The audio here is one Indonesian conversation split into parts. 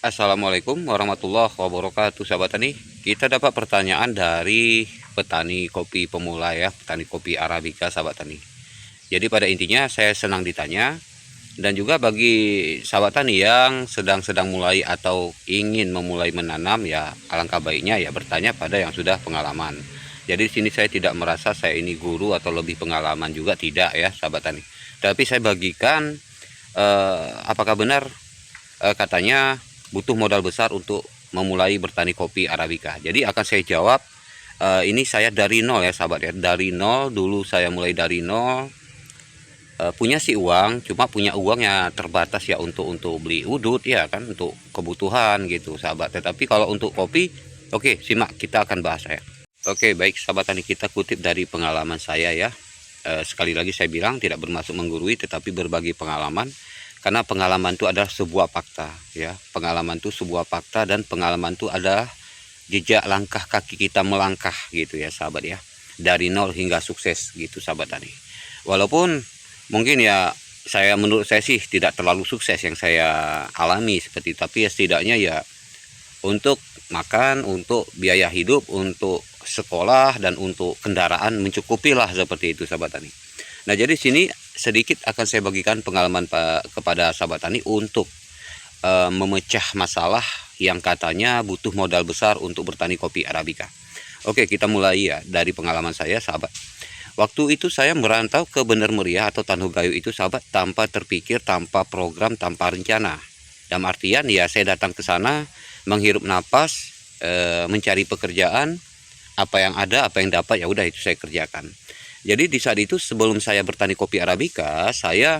Assalamualaikum warahmatullahi wabarakatuh, sahabat tani. Kita dapat pertanyaan dari petani kopi pemula ya, petani kopi Arabica, sahabat tani. Jadi pada intinya saya senang ditanya, dan juga bagi sahabat tani yang sedang mulai atau ingin memulai menanam ya, alangkah baiknya ya bertanya pada yang sudah pengalaman. Jadi di sini saya tidak merasa saya ini guru atau lebih pengalaman, juga tidak ya sahabat tani. Tapi saya bagikan apakah benar katanya butuh modal besar untuk memulai bertani kopi Arabica. Jadi akan saya jawab, ini saya dari nol ya sahabat ya, dari nol dulu, saya mulai dari nol. Punya si uang, cuma punya uangnya terbatas ya, untuk beli udut ya kan, untuk kebutuhan gitu sahabat. Tetapi kalau untuk kopi, oke, simak, kita akan bahas ya. Oke, baik sahabat tani, kita kutip dari pengalaman saya ya. Sekali lagi saya bilang, tidak bermaksud menggurui tetapi berbagi pengalaman, karena pengalaman itu adalah sebuah fakta ya. Pengalaman itu sebuah fakta, dan pengalaman itu adalah jejak langkah kaki kita melangkah gitu ya sahabat ya, dari nol hingga sukses gitu sahabat tani. Walaupun mungkin ya, menurut saya sih tidak terlalu sukses yang saya alami seperti itu, tapi ya setidaknya ya untuk makan, untuk biaya hidup, untuk sekolah, dan untuk kendaraan mencukupilah, seperti itu sahabat tani. Nah, jadi sini sedikit akan saya bagikan pengalaman kepada sahabat tani untuk memecah masalah yang katanya butuh modal besar untuk bertani kopi Arabica. Oke, kita mulai ya dari pengalaman saya sahabat. Waktu itu saya merantau ke Bener Meriah atau Tanhugayu itu sahabat, tanpa terpikir, tanpa program, tanpa rencana. Dalam artian ya, saya datang ke sana menghirup napas, mencari pekerjaan, apa yang ada, apa yang dapat ya udah itu saya kerjakan. Jadi di saat itu sebelum saya bertani kopi Arabica, saya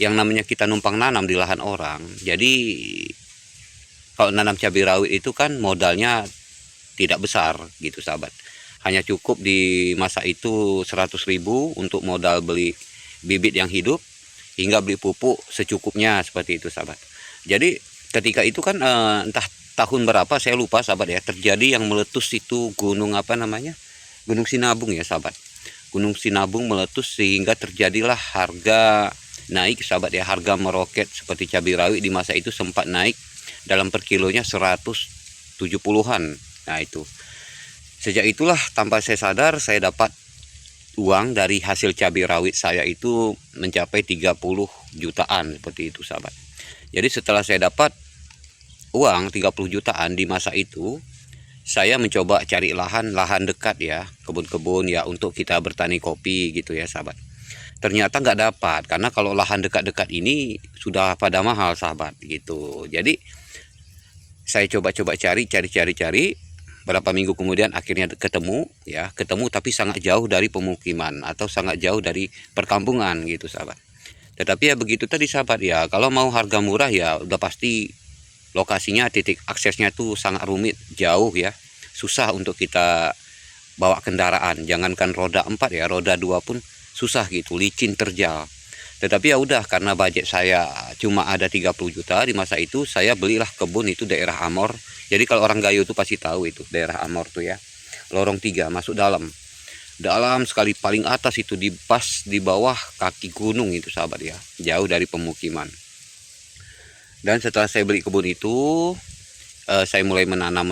yang namanya kita numpang nanam di lahan orang. Jadi kalau nanam cabai rawit itu kan modalnya tidak besar gitu sahabat. Hanya cukup di masa itu 100.000 untuk modal beli bibit yang hidup, hingga beli pupuk secukupnya, seperti itu sahabat. Jadi ketika itu kan entah tahun berapa saya lupa sahabat ya, terjadi yang meletus itu gunung apa namanya, Gunung Sinabung ya sahabat. Gunung Sinabung meletus sehingga terjadilah harga naik sahabat ya, harga meroket. Seperti cabai rawit di masa itu sempat naik dalam per kilonya 170-an. Nah itu, sejak itulah tanpa saya sadar, saya dapat uang dari hasil cabai rawit saya itu mencapai 30 jutaan, seperti itu sahabat. Jadi setelah saya dapat uang 30 jutaan di masa itu, saya mencoba cari lahan dekat ya, kebun-kebun ya, untuk kita bertani kopi gitu ya sahabat. Ternyata nggak dapat, karena kalau lahan dekat-dekat ini sudah pada mahal sahabat gitu. Jadi saya coba-coba cari. Berapa minggu kemudian akhirnya ketemu ya, ketemu tapi sangat jauh dari pemukiman atau sangat jauh dari perkampungan gitu sahabat. Tetapi ya begitu tadi sahabat ya, kalau mau harga murah ya udah pasti lokasinya, titik aksesnya tuh sangat rumit, jauh ya, susah untuk kita bawa kendaraan. Jangankan roda 4 ya, roda 2 pun susah gitu, licin, terjal. Tetapi ya udah, karena budget saya cuma ada 30 juta di masa itu, saya belilah kebun itu daerah Amor. Jadi kalau orang Gayo itu pasti tahu itu daerah Amor tuh ya, lorong 3 masuk dalam sekali, paling atas itu, di pas di bawah kaki gunung itu sahabat ya, jauh dari pemukiman. Dan setelah saya beli kebun itu, saya mulai menanam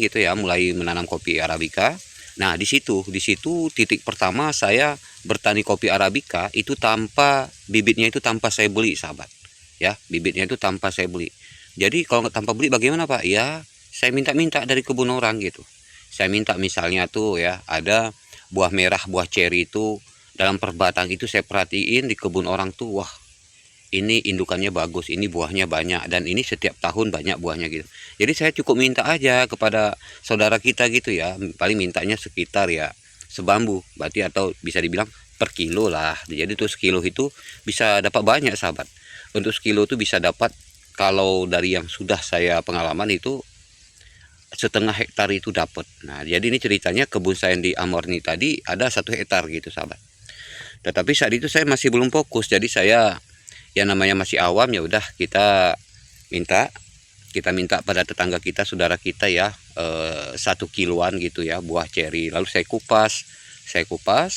gitu ya, mulai menanam kopi Arabica. Nah, di situ titik pertama saya bertani kopi Arabica itu tanpa bibitnya, itu tanpa saya beli sahabat. Ya, bibitnya itu tanpa saya beli. Jadi kalau nggak tanpa beli bagaimana Pak? Ya, saya minta dari kebun orang gitu. Saya minta misalnya tuh ya, ada buah merah, buah ceri itu dalam perbatang itu saya perhatiin di kebun orang tuh, wah ini indukannya bagus, ini buahnya banyak, dan ini setiap tahun banyak buahnya gitu. Jadi saya cukup minta aja kepada saudara kita gitu ya, paling mintanya sekitar ya sebambu, berarti atau bisa dibilang per kilo lah. Jadi tuh sekilo itu bisa dapat banyak sahabat. Untuk sekilo itu bisa dapat, kalau dari yang sudah saya pengalaman itu setengah hektar itu dapat. Nah, jadi ini ceritanya kebun saya di Amorni tadi ada 1 hektar gitu sahabat. Tetapi saat itu saya masih belum fokus, jadi saya yang namanya masih awam, ya udah minta minta pada tetangga kita, saudara kita ya, 1 kiloan gitu ya buah ceri. Lalu saya kupas,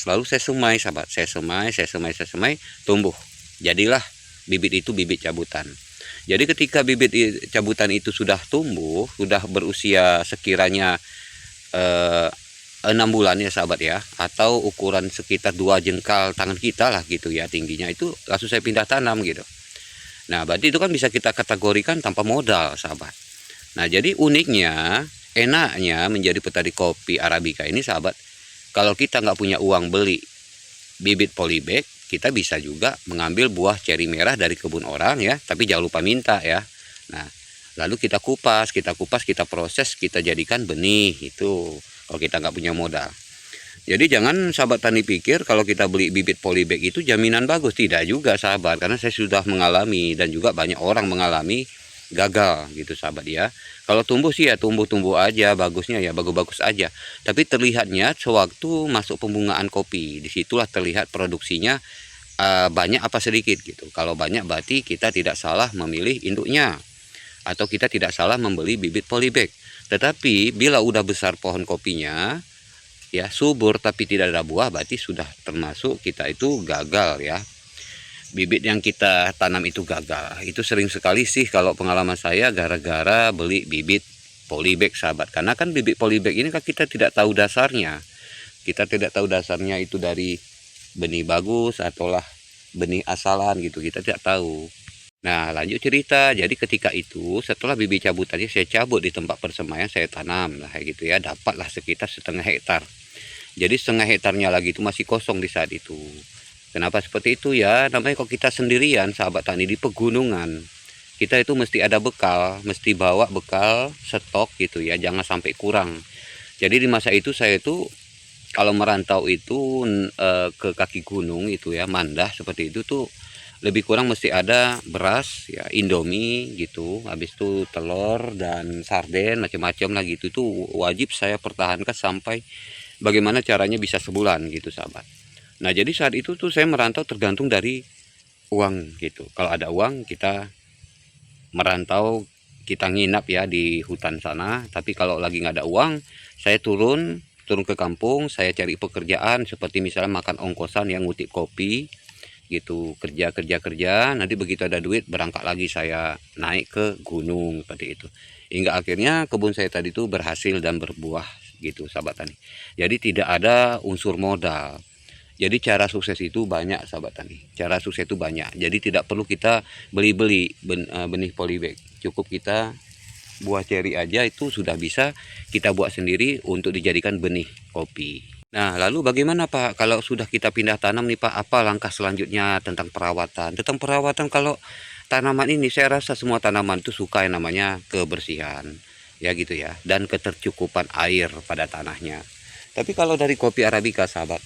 lalu saya semai sahabat, saya semai, tumbuh, jadilah bibit itu, bibit cabutan. Jadi ketika bibit cabutan itu sudah tumbuh, sudah berusia sekiranya 6 bulan ya sahabat ya, atau ukuran sekitar 2 jengkal tangan kita lah gitu ya tingginya, itu langsung saya pindah tanam gitu. Nah berarti itu kan bisa kita kategorikan tanpa modal sahabat. Nah jadi uniknya, enaknya menjadi petani kopi Arabica ini sahabat, kalau kita nggak punya uang beli bibit polybag, kita bisa juga mengambil buah ceri merah dari kebun orang ya, tapi jangan lupa minta ya. Nah lalu kita kupas, kita proses, kita jadikan benih itu kalau kita nggak punya modal. Jadi jangan sahabat tani pikir kalau kita beli bibit polybag itu jaminan bagus. Tidak juga sahabat, karena saya sudah mengalami dan juga banyak orang mengalami gagal gitu sahabat ya. Kalau tumbuh sih ya tumbuh-tumbuh aja, bagusnya ya bagus-bagus aja. Tapi terlihatnya sewaktu masuk pembungaan kopi, disitulah terlihat produksinya banyak apa sedikit gitu. Kalau banyak berarti kita tidak salah memilih induknya, atau kita tidak salah membeli bibit polybag. Tetapi bila udah besar pohon kopinya ya, subur tapi tidak ada buah, berarti sudah termasuk kita itu gagal ya. Bibit yang kita tanam itu gagal. Itu sering sekali sih kalau pengalaman saya gara-gara beli bibit polybag sahabat. Karena kan bibit polybag ini kan kita tidak tahu dasarnya. Kita tidak tahu dasarnya itu dari benih bagus ataulah benih asalan gitu. Kita tidak tahu. Nah lanjut cerita, jadi ketika itu setelah bibit cabutannya saya cabut di tempat persemaian, saya tanam lah kayak gitu ya, dapatlah sekitar 1/2 hektar. Jadi 1/2 hektarnya lagi itu masih kosong di saat itu. Kenapa seperti itu ya, namanya kalau kita sendirian sahabat tani di pegunungan, kita itu mesti ada bekal, mesti bawa bekal stok gitu ya, jangan sampai kurang. Jadi di masa itu saya itu kalau merantau itu ke kaki gunung itu ya, Mandah seperti itu tuh lebih kurang mesti ada beras ya, Indomie gitu, habis itu telur dan sarden macam-macam lah gitu. Itu wajib saya pertahankan sampai bagaimana caranya bisa sebulan gitu sahabat. Nah jadi saat itu tuh saya merantau tergantung dari uang gitu. Kalau ada uang kita merantau, kita nginap ya di hutan sana. Tapi kalau lagi nggak ada uang, saya turun ke kampung, saya cari pekerjaan seperti misalnya makan ongkosan yang ngutip kopi gitu, kerja, nanti begitu ada duit berangkat lagi saya naik ke gunung seperti itu, hingga akhirnya kebun saya tadi itu berhasil dan berbuah gitu sahabat tani. Jadi tidak ada unsur modal. Jadi cara sukses itu banyak sahabat tani, cara sukses itu banyak. Jadi tidak perlu kita beli-beli benih polybag, cukup kita buah ceri aja itu sudah bisa kita buat sendiri untuk dijadikan benih kopi. Nah, lalu bagaimana Pak kalau sudah kita pindah tanam nih Pak, apa langkah selanjutnya tentang perawatan? Tentang perawatan kalau tanaman ini saya rasa semua tanaman itu suka yang namanya kebersihan, ya gitu ya, dan ketercukupan air pada tanahnya. Tapi kalau dari kopi Arabica sahabat,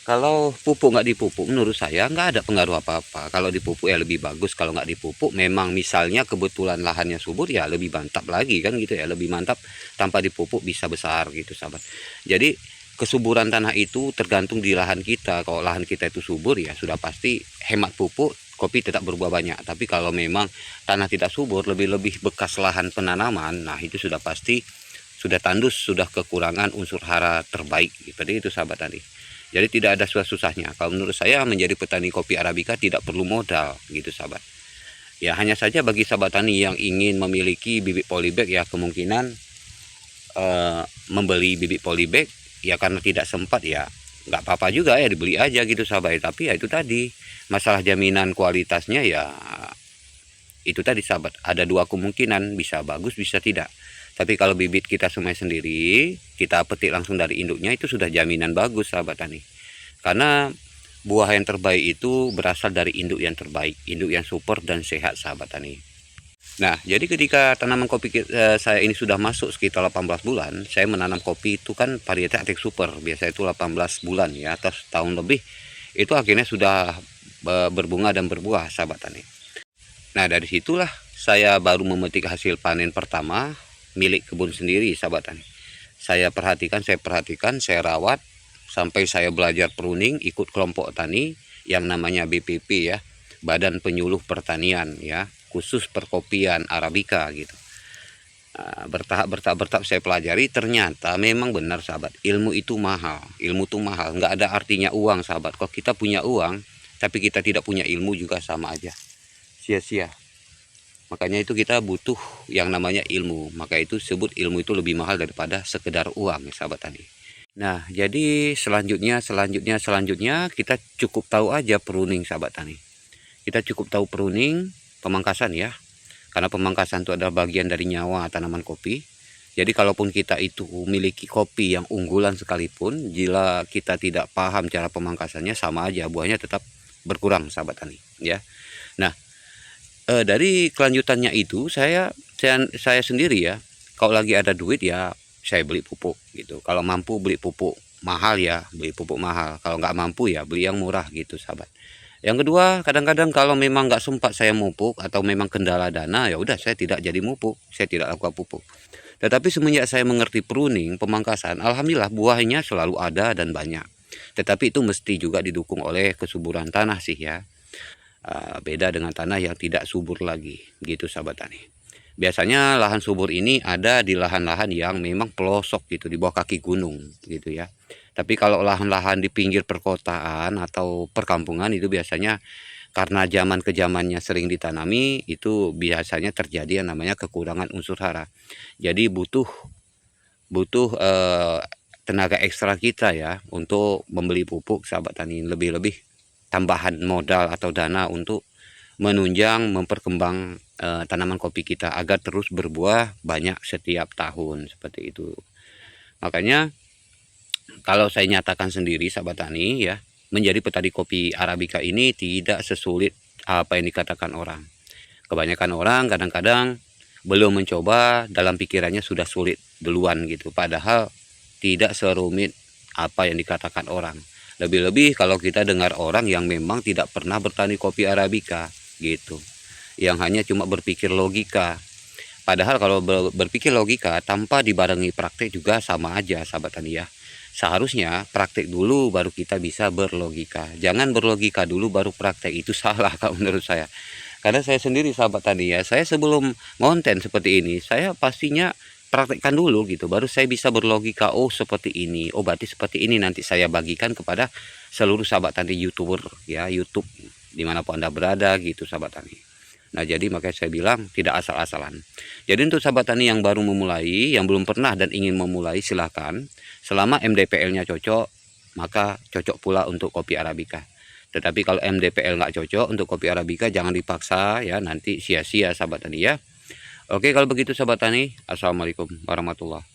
kalau pupuk nggak dipupuk menurut saya nggak ada pengaruh apa-apa. Kalau dipupuk ya lebih bagus, kalau nggak dipupuk memang misalnya kebetulan lahannya subur ya lebih mantap lagi kan gitu ya, lebih mantap tanpa dipupuk bisa besar gitu sahabat. Jadi kesuburan tanah itu tergantung di lahan kita. Kalau lahan kita itu subur ya sudah pasti hemat pupuk, kopi tetap berbuah banyak. Tapi kalau memang tanah tidak subur, lebih-lebih bekas lahan penanaman, nah itu sudah pasti sudah tandus, sudah kekurangan unsur hara terbaik. Seperti itu sahabat tadi. Jadi tidak ada susah-susahnya. Kalau menurut saya menjadi petani kopi Arabica tidak perlu modal gitu sahabat. Ya hanya saja bagi sahabat tani yang ingin memiliki bibit polybag ya kemungkinan membeli bibit polybag ya karena tidak sempat ya nggak apa-apa juga ya dibeli aja gitu sahabat. Tapi ya itu tadi masalah jaminan kualitasnya ya itu tadi sahabat, ada dua kemungkinan, bisa bagus bisa tidak. Tapi kalau bibit kita semai sendiri, kita petik langsung dari induknya, itu sudah jaminan bagus sahabat tani. Karena buah yang terbaik itu berasal dari induk yang terbaik, induk yang super dan sehat sahabat tani. Nah, jadi ketika tanaman kopi saya ini sudah masuk sekitar 18 bulan, saya menanam kopi itu kan varietas Atik Super, biasa itu 18 bulan ya, atau setahun lebih, itu akhirnya sudah berbunga dan berbuah sahabat tani. Nah, dari situlah saya baru memetik hasil panen pertama milik kebun sendiri sahabat tani. Saya perhatikan, saya rawat, sampai saya belajar pruning, ikut kelompok tani yang namanya BPP ya, Badan Penyuluh Pertanian ya, khusus perkopian Arabica gitu. Nah, bertahap saya pelajari, ternyata memang benar sahabat, ilmu itu mahal, nggak ada artinya uang sahabat. Kalau kita punya uang tapi kita tidak punya ilmu juga sama aja sia-sia. Makanya itu kita butuh yang namanya ilmu. Maka itu sebut ilmu itu lebih mahal daripada sekedar uang ya sahabat tani. Nah, jadi selanjutnya kita cukup tahu aja pruning sahabat tani. Kita cukup tahu pruning, pemangkasan ya. Karena pemangkasan itu adalah bagian dari nyawa tanaman kopi. Jadi kalaupun kita itu memiliki kopi yang unggulan sekalipun, jika kita tidak paham cara pemangkasannya, sama aja buahnya tetap berkurang sahabat tani ya. Nah, dari kelanjutannya itu saya sendiri ya, kalau lagi ada duit ya saya beli pupuk gitu. Kalau mampu beli pupuk mahal ya beli pupuk mahal, kalau nggak mampu ya beli yang murah gitu sahabat. Yang kedua, kadang-kadang kalau memang nggak sempat saya mupuk atau memang kendala dana, ya udah saya tidak jadi mupuk, saya tidak lakukan pupuk. Tetapi semenjak saya mengerti pruning, pemangkasan, alhamdulillah buahnya selalu ada dan banyak. Tetapi itu mesti juga didukung oleh kesuburan tanah sih ya. Beda dengan tanah yang tidak subur lagi, gitu sahabat tani. Biasanya lahan subur ini ada di lahan-lahan yang memang pelosok gitu, di bawah kaki gunung gitu ya. Tapi kalau lahan-lahan di pinggir perkotaan atau perkampungan itu biasanya karena zaman ke zamannya sering ditanami, itu biasanya terjadi yang namanya kekurangan unsur hara. Jadi butuh tenaga ekstra kita ya untuk membeli pupuk sahabat tani, lebih-lebih tambahan modal atau dana untuk menunjang memperkembang tanaman kopi kita agar terus berbuah banyak setiap tahun seperti itu. Makanya kalau saya nyatakan sendiri sahabat tani ya, menjadi petani kopi Arabica ini tidak sesulit apa yang dikatakan orang. Kebanyakan orang kadang-kadang belum mencoba, dalam pikirannya sudah sulit duluan gitu. Padahal tidak serumit apa yang dikatakan orang. Lebih-lebih kalau kita dengar orang yang memang tidak pernah bertani kopi Arabica gitu. Yang hanya cuma berpikir logika. Padahal kalau berpikir logika tanpa dibarengi praktek juga sama aja sahabat tani ya. Seharusnya praktek dulu baru kita bisa berlogika. Jangan berlogika dulu baru praktek, itu salah kalau menurut saya. Karena saya sendiri sahabat tani ya, saya sebelum konten seperti ini, saya pastinya praktekkan dulu gitu, baru saya bisa berlogika, oh seperti ini, oh berarti seperti ini, nanti saya bagikan kepada seluruh sahabat tani YouTuber ya, YouTube dimanapun Anda berada gitu sahabat tani. Nah jadi makanya saya bilang tidak asal-asalan. Jadi untuk sahabat tani yang baru memulai, yang belum pernah dan ingin memulai, silahkan. Selama MDPL-nya cocok, maka cocok pula untuk kopi Arabica. Tetapi kalau MDPL nggak cocok untuk kopi Arabica, jangan dipaksa ya, nanti sia-sia sahabat tani ya. Oke, kalau begitu sahabat tani, assalamualaikum warahmatullahi wabarakatuh.